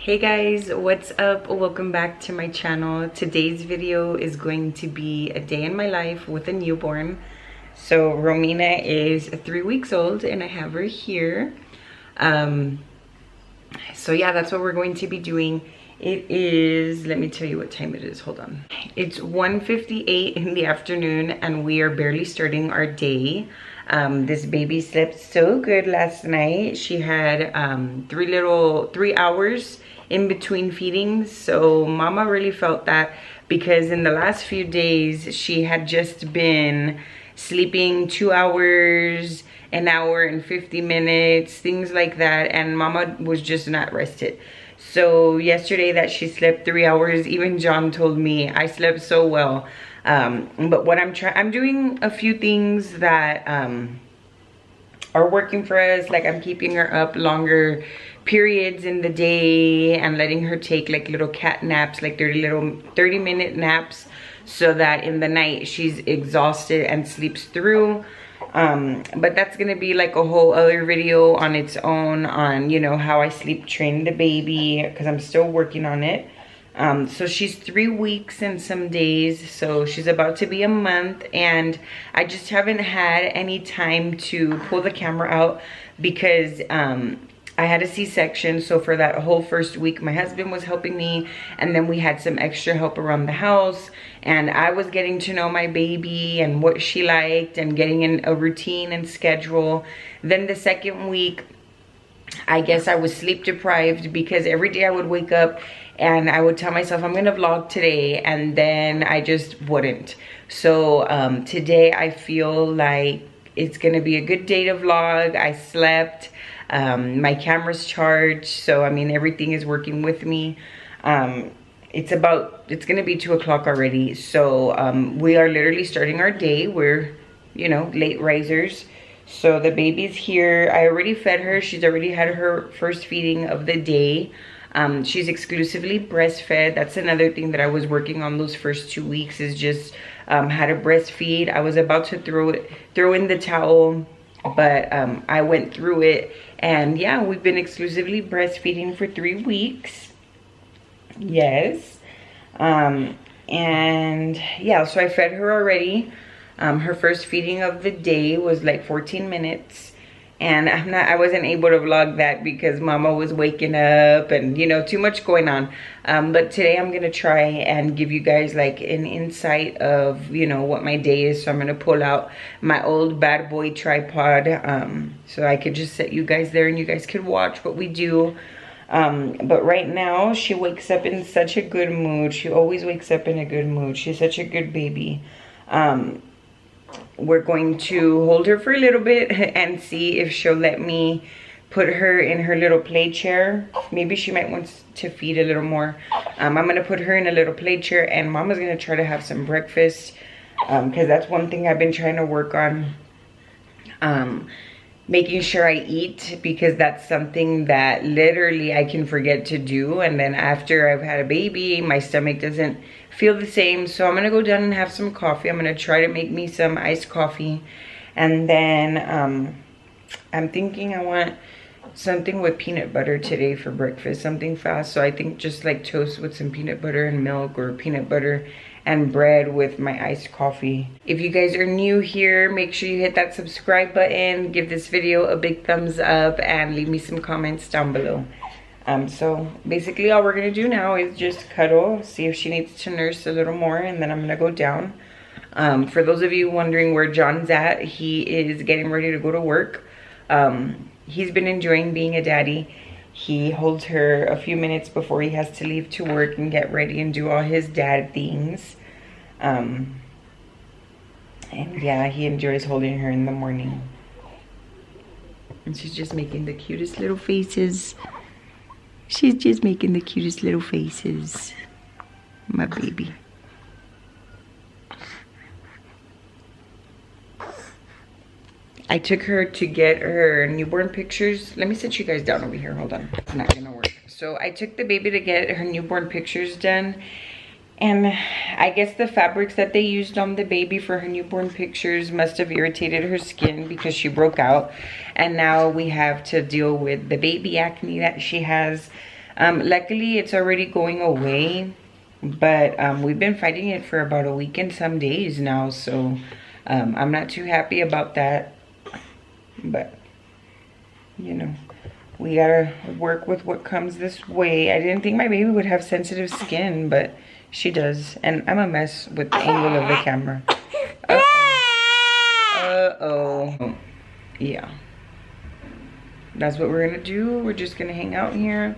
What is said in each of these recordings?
Hey guys, what's up? Welcome back to my channel. Today's video is going to be a day in my life with a newborn. So Romina is 3 weeks old and I have her here. So yeah, that's what we're going to be doing. It is, let me tell you what time it is, hold on. It's 1:58 in the afternoon and we are barely starting our day. This baby slept so good last night. She had 3 hours in between feedings, so mama really felt that, because in the last few days she had just been sleeping 2 hours, an hour and 50 minutes, things like that, and mama was just not rested. So yesterday that she slept 3 hours, even John told me I slept so well. But what I'm doing a few things that are working for us. Like I'm keeping her up longer periods in the day and letting her take like little cat naps, like 30-minute naps, so that in the night she's exhausted and sleeps through. But that's gonna be like a whole other video on its own, on, you know, how I sleep train the baby, because I'm still working on it. So she's 3 weeks and some days, so she's about to be a month, and I just haven't had any time to pull the camera out because I had a C-section. So for that whole first week my husband was helping me, and then we had some extra help around the house, and I was getting to know my baby and what she liked and getting in a routine and schedule. Then the second week, I guess I was sleep deprived, because every day I would wake up and I would tell myself I'm gonna vlog today, and then I just wouldn't. So today I feel like it's gonna be a good day to vlog. I slept, my camera's charged, so I mean everything is working with me. It's gonna be 2 o'clock already, so we are literally starting our day. We're, you know, late risers. So the baby's here. I already fed her. She's already had her first feeding of the day. She's exclusively breastfed. That's another thing that I was working on those first 2 weeks, is just how to breastfeed. I was about to throw in the towel, but I went through it, and yeah, we've been exclusively breastfeeding for 3 weeks. Yes. And yeah, so I fed her already. Her first feeding of the day was like 14 minutes. And I wasn't able to vlog that because mama was waking up and, you know, too much going on. But today I'm gonna try and give you guys like an insight of, you know, what my day is. So I'm gonna pull out my old bad boy tripod, so I could just set you guys there and you guys could watch what we do. But right now she wakes up in such a good mood. She always wakes up in a good mood. She's such a good baby. We're going to hold her for a little bit and see if she'll let me put her in her little play chair. Maybe she might want to feed a little more. I'm gonna put her in a little play chair, and mama's gonna try to have some breakfast, because that's one thing I've been trying to work on, making sure I eat, because that's something that literally I can forget to do, and then after I've had a baby my stomach doesn't feel the same. So I'm gonna go down and have some coffee. I'm gonna try to make me some iced coffee, and then I'm thinking I want something with peanut butter today for breakfast, something fast. So I think just like toast with some peanut butter and milk, or peanut butter and bread with my iced coffee. If you guys are new here, make sure you hit that subscribe button, give this video a big thumbs up, and leave me some comments down below. So basically all we're gonna do now is just cuddle, see if she needs to nurse a little more, and then I'm gonna go down. For those of you wondering where John's at, he is getting ready to go to work. He's been enjoying being a daddy. He holds her a few minutes before he has to leave to work and get ready and do all his dad things. And yeah, he enjoys holding her in the morning. And she's just making the cutest little faces. She's just making the cutest little faces. My baby. I took her to get her newborn pictures. Let me sit you guys down over here. Hold on. It's not gonna work. So I took the baby to get her newborn pictures done. And I guess the fabrics that they used on the baby for her newborn pictures must have irritated her skin, because she broke out. And now we have to deal with the baby acne that she has. Luckily, it's already going away, but we've been fighting it for about a week and some days now, so I'm not too happy about that. But, you know, we gotta work with what comes this way. I didn't think my baby would have sensitive skin, but she does. And I'm a mess with the angle of the camera. Uh-oh. Yeah. That's what we're gonna do. We're just gonna hang out here.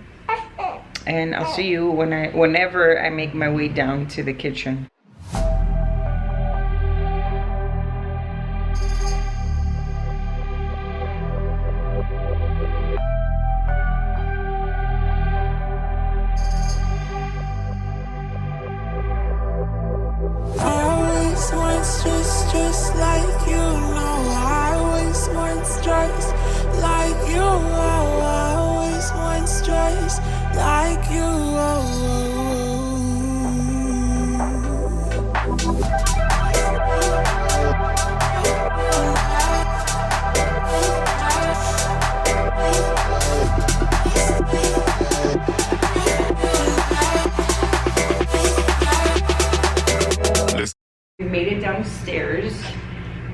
And I'll see you whenever I make my way down to the kitchen. Just like you know, I always want stress like you. I always want stress like you. We made it downstairs,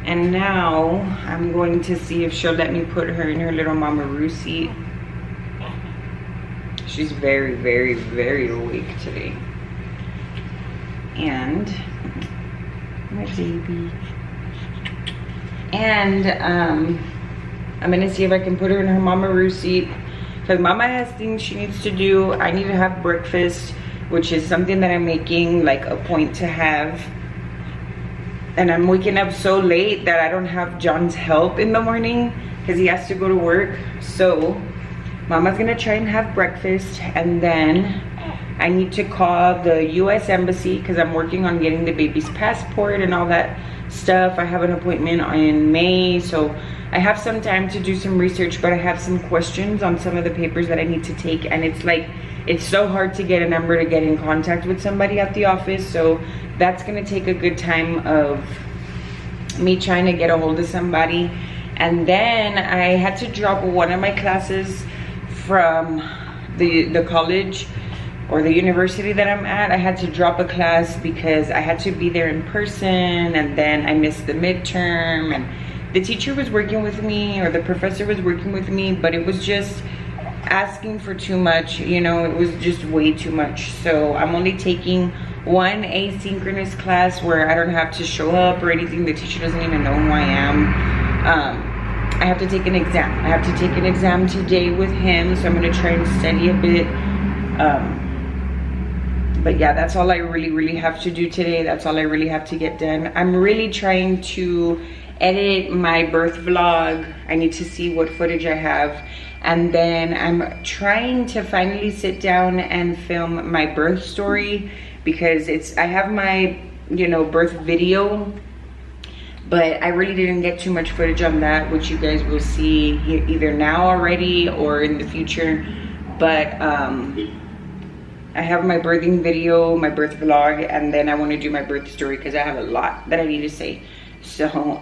and now I'm going to see if she'll let me put her in her little mama-roo seat. She's very, very, very awake today. And my baby. And I'm gonna see if I can put her in her mama-roo seat, because mama has things she needs to do. I need to have breakfast, which is something that I'm making like a point to have. And I'm waking up so late that I don't have John's help in the morning because he has to go to work. So mama's gonna try and have breakfast, and then I need to call the US Embassy because I'm working on getting the baby's passport and all that stuff. I have an appointment in May, so I have some time to do some research, but I have some questions on some of the papers that I need to take, and it's so hard to get a number to get in contact with somebody at the office. So that's gonna take a good time of me trying to get a hold of somebody. And then I had to drop one of my classes from the college or the university that I'm at. I had to drop a class because I had to be there in person, and then I missed the midterm, and the teacher was working with me, or the professor was working with me, but it was just asking for too much, you know. It was just way too much. So I'm only taking one asynchronous class where I don't have to show up or anything. The teacher doesn't even know who I am. I have to take an exam. I have to take an exam today with him, so I'm gonna try and study a bit. But yeah, that's all I really have to do today. That's all I really have to get done. I'm really trying to edit my birth vlog. I need to see what footage I have. And then I'm trying to finally sit down and film my birth story, because I have my, you know, birth video, but I really didn't get too much footage on that, which you guys will see either now already or in the future. But I have my birthing video, my birth vlog, and then I want to do my birth story because I have a lot that I need to say. So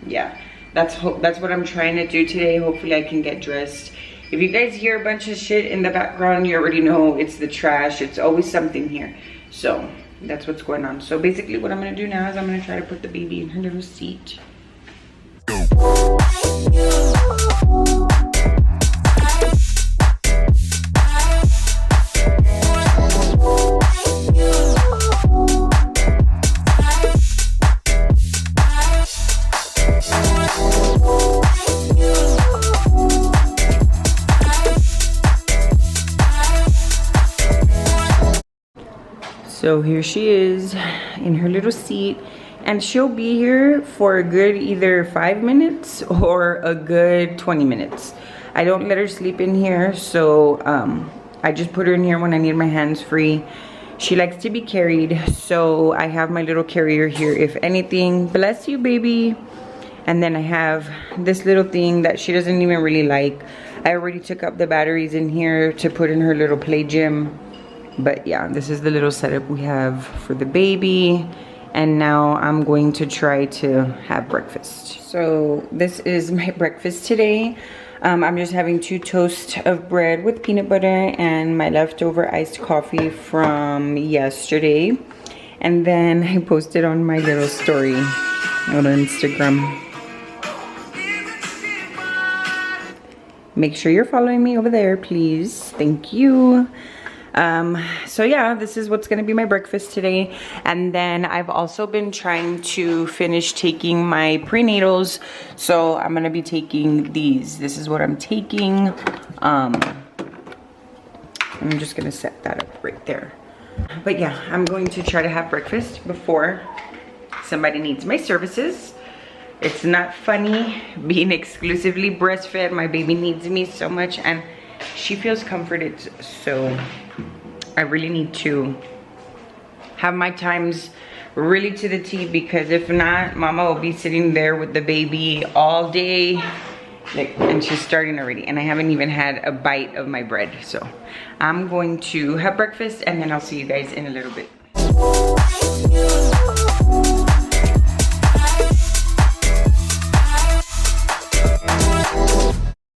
yeah, that's what I'm trying to do today. Hopefully I can get dressed. If you guys hear a bunch of shit in the background, you already know it's the trash. It's always something here. So that's what's going on. So basically what I'm gonna do now is I'm gonna try to put the baby in her little seat. So here she is in her little seat, and she'll be here for a good either 5 minutes or a good 20 minutes. I don't let her sleep in here, so I just put her in here when I need my hands free. She likes to be carried, so I have my little carrier here if anything. Bless you, baby. And then I have this little thing that she doesn't even really like. I already took up the batteries in here to put in her little play gym. But yeah, this is the little setup we have for the baby. And now I'm going to try to have breakfast. So this is my breakfast today. I'm just having 2 toasts of bread with peanut butter and my leftover iced coffee from yesterday. And then I posted on my little story on Instagram. Make sure you're following me over there, please. Thank you. So yeah, this is what's gonna be my breakfast today. And then I've also been trying to finish taking my prenatals. So I'm gonna be taking these. This is what I'm taking. I'm just gonna set that up right there. But yeah, I'm going to try to have breakfast before somebody needs my services. It's not funny being exclusively breastfed. My baby needs me so much and she feels comforted, so I really need to have my times really to the T, because if not, mama will be sitting there with the baby all day, like, and she's starting already and I haven't even had a bite of my bread. So I'm going to have breakfast and then I'll see you guys in a little bit.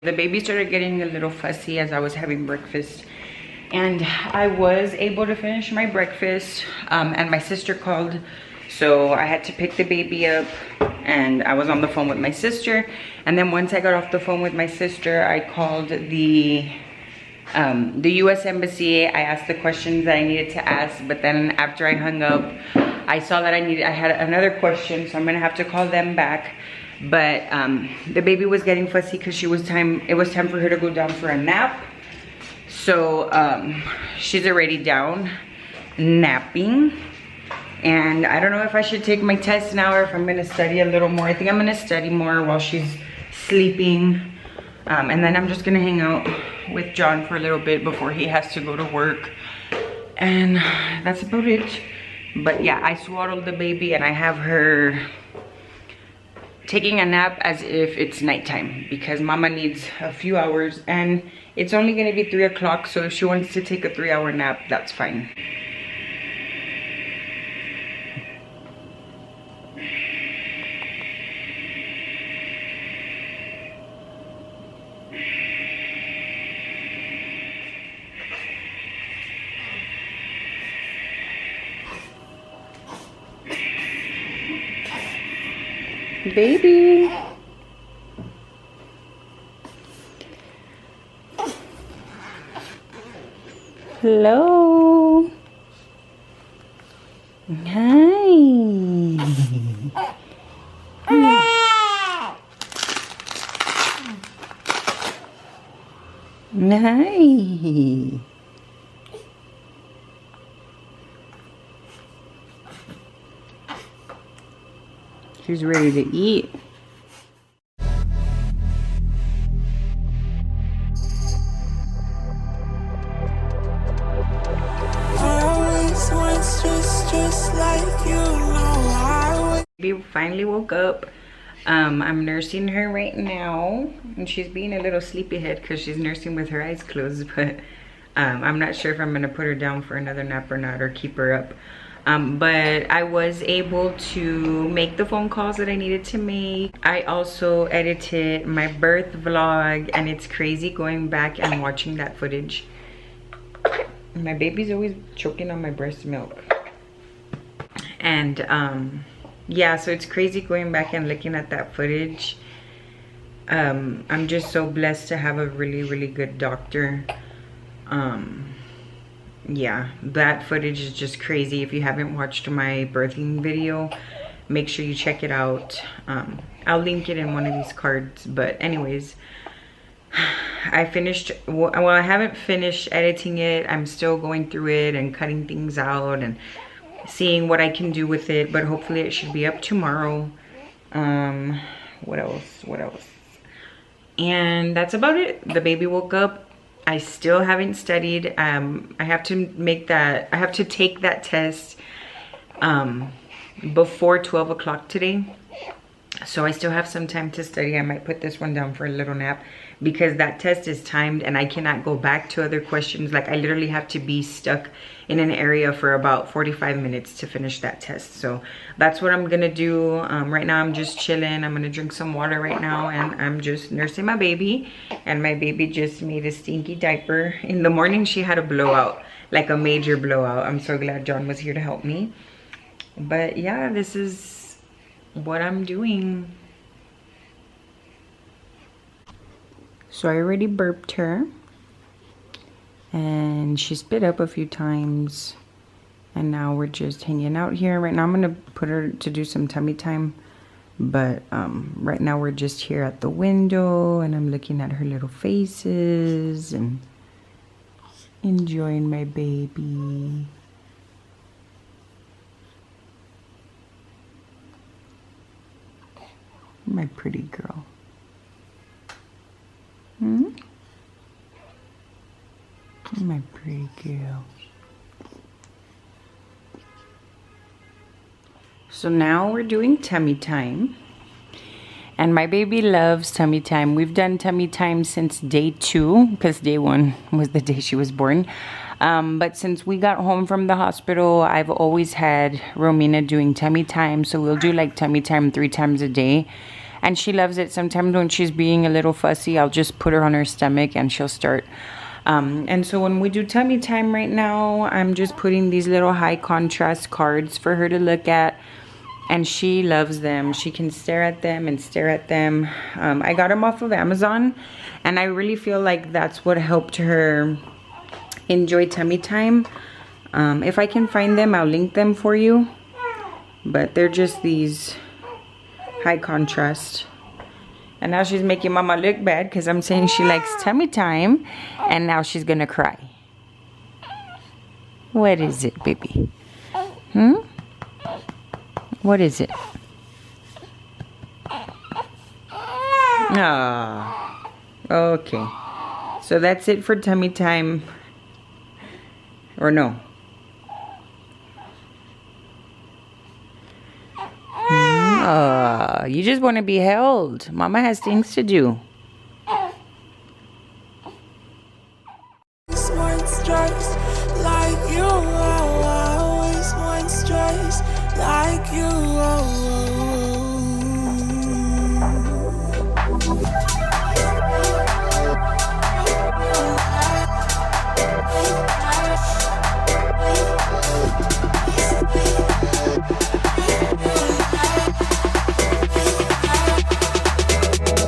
The baby started getting a little fussy as I was having breakfast, and I was able to finish my breakfast, and my sister called, so I had to pick the baby up, and I was on the phone with my sister. And then once I got off the phone with my sister, I called the US Embassy. I asked the questions that I needed to ask, but then after I hung up, I saw that I had another question, so I'm gonna have to call them back. But the baby was getting fussy because it was time for her to go down for a nap. So she's already down napping, and I don't know if I should take my test now or if I'm gonna study a little more. I think I'm gonna study more while she's sleeping, and then I'm just gonna hang out with John for a little bit before he has to go to work, and that's about it. But yeah, I swaddled the baby and I have her taking a nap as if it's nighttime, because mama needs a few hours and it's only going to be 3 o'clock, so if she wants to take a 3-hour nap, that's fine. Baby. Hello. Hi. Hi. She's ready to eat. We finally woke up. I'm nursing her right now, and she's being a little sleepyhead because she's nursing with her eyes closed, but I'm not sure if I'm gonna put her down for another nap or not, or keep her up. But I was able to make the phone calls that I needed to make. I also edited my birth vlog, and it's crazy going back and watching that footage. My baby's always choking on my breast milk. And yeah, so it's crazy going back and looking at that footage. I'm just so blessed to have a really good doctor. Yeah, that footage is just crazy. If you haven't watched my birthing video, make sure you check it out. I'll link it in one of these cards. But anyways, I finished, well, I haven't finished editing it. I'm still going through it and cutting things out and seeing what I can do with it, but hopefully it should be up tomorrow. What else? And that's about it. The baby woke up. I still haven't studied. I have to take that test before 12 o'clock today. So I still have some time to study. I might put this one down for a little nap because that test is timed and I cannot go back to other questions. Like I literally have to be stuck in an area for about 45 minutes to finish that test. So that's what I'm gonna do. Right now I'm just chilling. I'm gonna drink some water right now and I'm just nursing my baby. And my baby just made a stinky diaper. In the morning she had a blowout, like a major blowout. I'm so glad John was here to help me. But yeah, this is what I'm doing. So I already burped her and she spit up a few times and now we're just hanging out here. Right now I'm gonna put her to do some tummy time, but right now we're just here at the window and I'm looking at her little faces and enjoying my baby. My pretty girl. My pretty girl. So now we're doing tummy time. And my baby loves tummy time. We've done tummy time since day 2 because day 1 was the day she was born. But since we got home from the hospital, I've always had Romina doing tummy time. So we'll do like tummy time 3 times a day. And she loves it. Sometimes when she's being a little fussy, I'll just put her on her stomach and she'll start. And so when we do tummy time right now, I'm just putting these little high contrast cards for her to look at. And she loves them. She can stare at them and stare at them. I got them off of Amazon. And I really feel like that's what helped her enjoy tummy time. If I can find them, I'll link them for you. But they're just these high contrast. And now she's making mama look bad because I'm saying she likes tummy time. And now she's gonna cry. What is it, baby? What is it? Ah, okay. So that's it for tummy time. Or no? You just want to be held. Mama has things to do. Like you, I always want stress. Like you,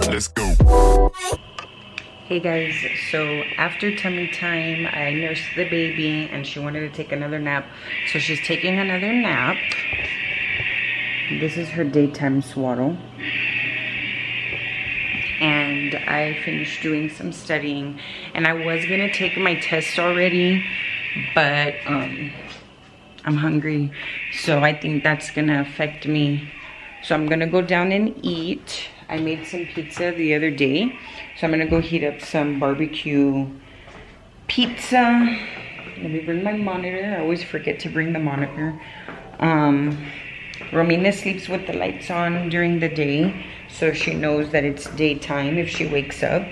Let's go. Hey guys, so after tummy time, I nursed the baby and she wanted to take another nap. So she's taking another nap. This is her daytime swaddle. And I finished doing some studying. And I was gonna take my test already, but I'm hungry. So I think that's gonna affect me. So I'm gonna go down and eat. I made some pizza the other day. So I'm gonna go heat up some barbecue pizza. Let me bring my monitor. I always forget to bring the monitor. Romina sleeps with the lights on during the day, so she knows that it's daytime if she wakes up.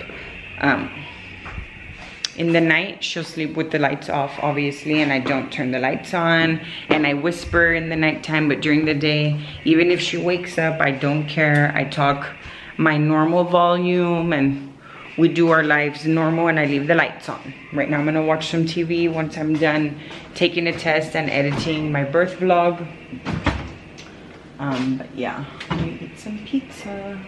In the night, she'll sleep with the lights off, obviously, and I don't turn the lights on. And I whisper in the nighttime, but during the day, even if she wakes up, I don't care. I talk my normal volume and we do our lives normal and I leave the lights on. Right now I'm gonna watch some TV once I'm done taking a test and editing my birth vlog. But yeah, let me eat some pizza.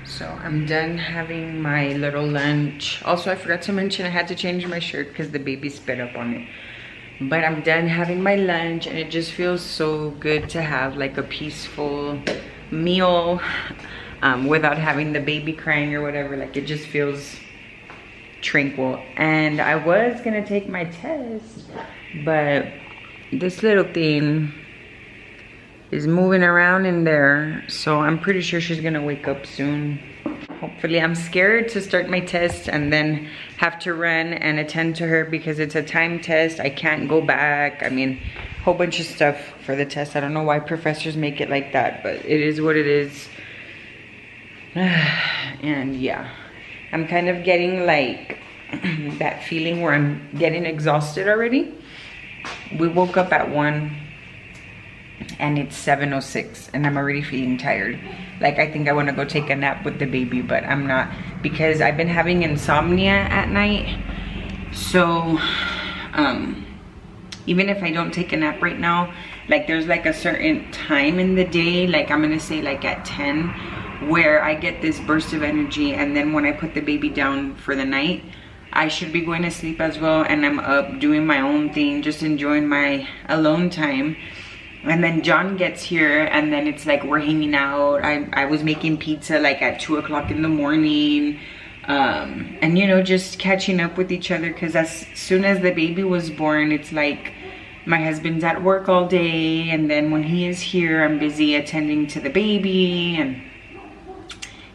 So I'm done having my little lunch. Also, I forgot to mention I had to change my shirt because the baby spit up on it. But I'm done having my lunch and it just feels so good to have like a peaceful meal without having the baby crying or whatever. Like it just feels tranquil. And I was gonna take my test, but this little thing is moving around in there, so I'm pretty sure she's gonna wake up soon. Hopefully. I'm scared to start my test and then have to run and attend to her because it's a time test. I can't go back. I mean, whole bunch of stuff for the test. I don't know why professors make it like that, but it is what it is. And yeah, I'm kind of getting like that feeling where I'm getting exhausted already. We woke up at 1 and it's 7:06 and I'm already feeling tired. Like I think I want to go take a nap with the baby, but I'm not, because I've been having insomnia at night. So even if I don't take a nap right now, like there's like a certain time in the day, like I'm gonna say like at 10, where I get this burst of energy, and then when I put the baby down for the night, I should be going to sleep as well, and I'm up doing my own thing, just enjoying my alone time. And then John gets here, and then it's like we're hanging out. I was making pizza like at 2 o'clock in the morning, and you know, just catching up with each other, because as soon as the baby was born, it's like my husband's at work all day, and then when he is here, I'm busy attending to the baby and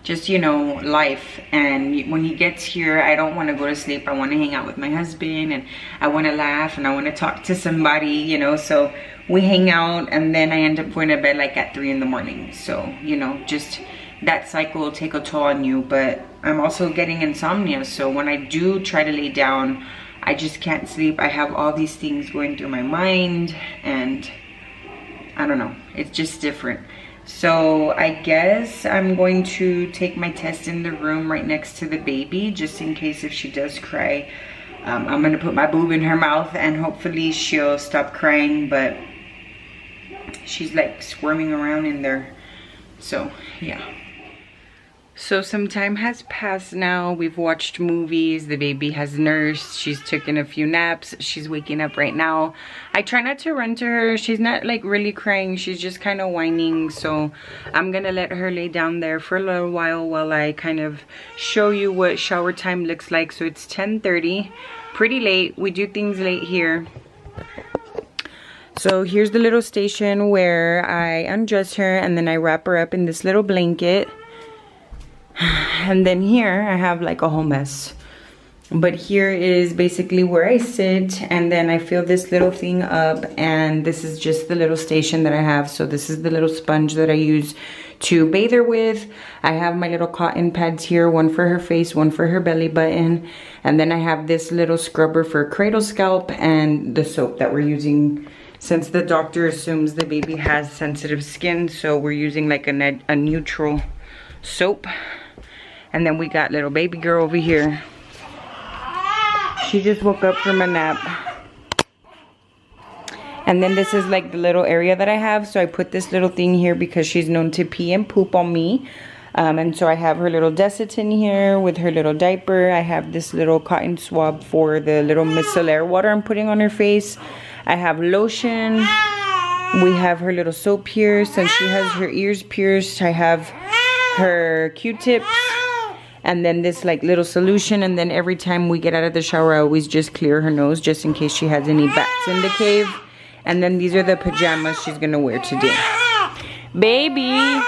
just, you know, life. And when he gets here, I don't want to go to sleep. I want to hang out with my husband, and I want to laugh, and I want to talk to somebody, you know. So we hang out, and then I end up going to bed like at 3 in the morning. So, you know, just that cycle will take a toll on you. But I'm also getting insomnia, so when I do try to lay down, I just can't sleep. I have all these things going through my mind, and I don't know, it's just different. So I guess I'm going to take my test in the room right next to the baby, just in case if she does cry. I'm gonna put my boob in her mouth, and hopefully she'll stop crying, but she's like squirming around in there. So yeah. So some time has passed now. We've watched movies. The baby has nursed. She's taken a few naps. She's waking up right now. I try not to run to her. She's not like really crying. She's just kind of whining. So I'm gonna let her lay down there for a little while I kind of show you what shower time looks like. So it's 10:30, pretty late. We do things late here. So here's the little station where I undress her, and then I wrap her up in this little blanket. And then here I have like a whole mess, but here is basically where I sit, and then I fill this little thing up, and this is just the little station that I have. So this is the little sponge that I use to bathe her with. I have my little cotton pads here, one for her face, one for her belly button, and then I have this little scrubber for cradle scalp, and the soap that we're using since the doctor assumes the baby has sensitive skin, so we're using like a neutral soap. And then we got little baby girl over here. She just woke up from a nap. And then this is like the little area that I have. So I put this little thing here because she's known to pee and poop on me. And so I have her little Desitin here with her little diaper. I have this little cotton swab for the little micellar water I'm putting on her face. I have lotion. We have her little soap here since she has her ears pierced. I have her Q-tips. And then this like little solution, and then every time we get out of the shower, I always just clear her nose just in case she has any bats in the cave. And then these are the pajamas she's gonna wear today. Baby,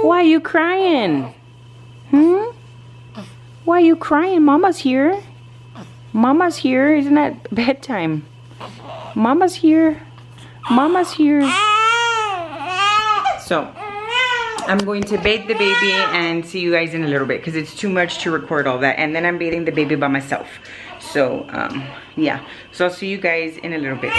why are you crying? Why are you crying? Mama's here. Mama's here. Isn't that bedtime? Mama's here. Mama's here. So I'm going to bathe the baby and see you guys in a little bit, because it's too much to record all that, and then I'm bathing the baby by myself. So yeah, so I'll see you guys in a little bit.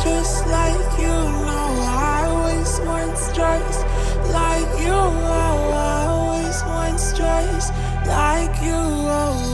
Just like you, no, I always want stress like you, oh, I always want stress like you, oh.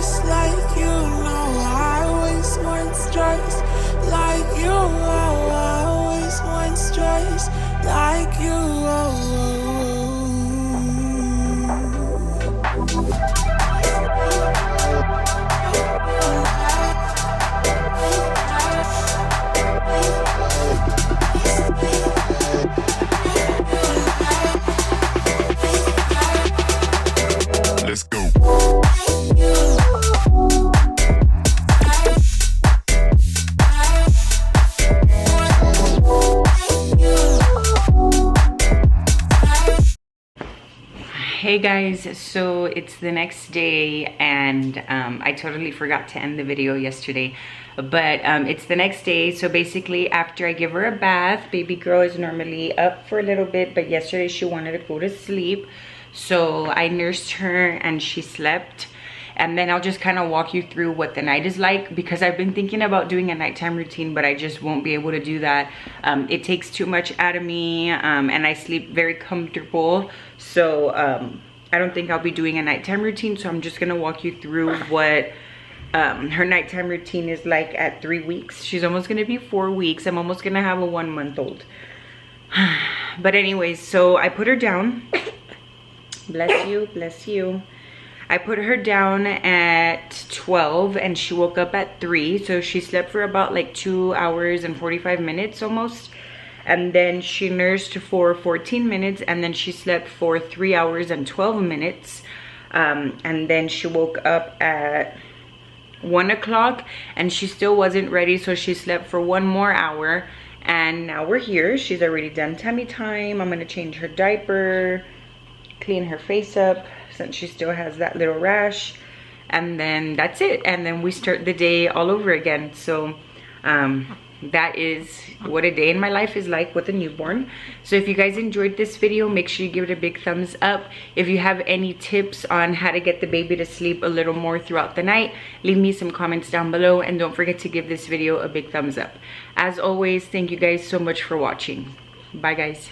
just like you. No, I always want stress like you. Oh, I always want stress like you. Let's go. Hey guys, so it's the next day and I totally forgot to end the video yesterday, but it's the next day. So basically after I give her a bath, baby girl is normally up for a little bit, but yesterday she wanted to go to sleep, so I nursed her and she slept. And then I'll just kind of walk you through what the night is like, because I've been thinking about doing a nighttime routine, but I just won't be able to do that. It takes too much out of me, and I sleep very comfortable. So I don't think I'll be doing a nighttime routine. So I'm just gonna walk you through what her nighttime routine is like at 3 weeks. She's almost gonna be 4 weeks. I'm almost gonna have a 1-month-old. But anyways, so I put her down. Bless you, bless you. I put her down at 12 and she woke up at 3. So she slept for about like 2 hours and 45 minutes almost. And then she nursed for 14 minutes and then she slept for 3 hours and 12 minutes. And then she woke up at 1 o'clock and she still wasn't ready. So she slept for 1 more hour. And now we're here. She's already done tummy time. I'm gonna change her diaper, clean her face up since she still has that little rash, and then that's it. And then we start the day all over again. So that is what a day in my life is like with a newborn. So if you guys enjoyed this video, make sure you give it a big thumbs up. If you have any tips on how to get the baby to sleep a little more throughout the night, leave me some comments down below, and don't forget to give this video a big thumbs up. As always, thank you guys so much for watching. Bye guys.